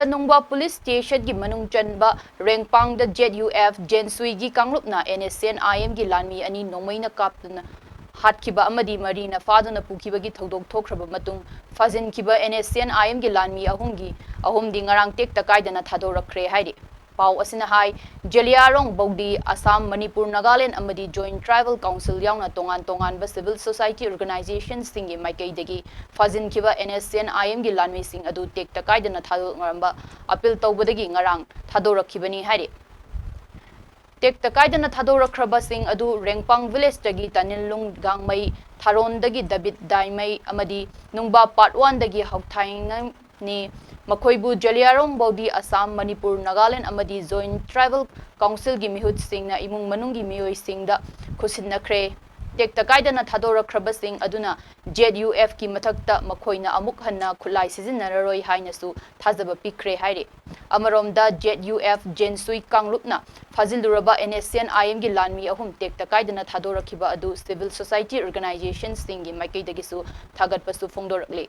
Manungda Police Station gi manung chanba rengpang da ZUF Jensui gi kanglupna Nscn-Im gi Lalmee ani nongmaina kaptuna hatkiba amadi marina faduna pukiba gi thodok thokraba matung Phajinkhiba Nscn-Im gi Lalmee ahumdi ngarang Tekta Kaidana Thadorakhre hairi pau asina hai Jeliarong Bogdi Assam Manipur Nagaland amadi Joint Tribal Council yauna tongan ba civil society organizations singi maikaidagi Phajinkhiba Nscn-Im gi Lalmee sing adu Tekta Kaidana Thadorakhre appeal tawbadagi ngarang Thadorakhibani hairi Tekta Kaidana Thadorakhre sing adu Rengpang village dagi Tanilung Gangmai Tharon dagi David Daimai amadi Nungba part 1 dagi Hauthainga ni Makoibu Jeliarong Bogdi Assam Manipur Nagaland amadi Joint Tribal Council gi mihut singna imung manungi mioi singda khusinakre Tekta Kaidana Thadorakhre sing aduna ZUF ki mathakta makoina amuk hanna khulai sizinararoi hainasu thajaba pikre hairi amaromda ZUF Jensui kanglupna phajilduraba Nscn-Im gi Lalmee ahum Tekta Kaidana Thadorakhiba adu civil society organizations singi maikaidagisu thagatpasu phongdorakle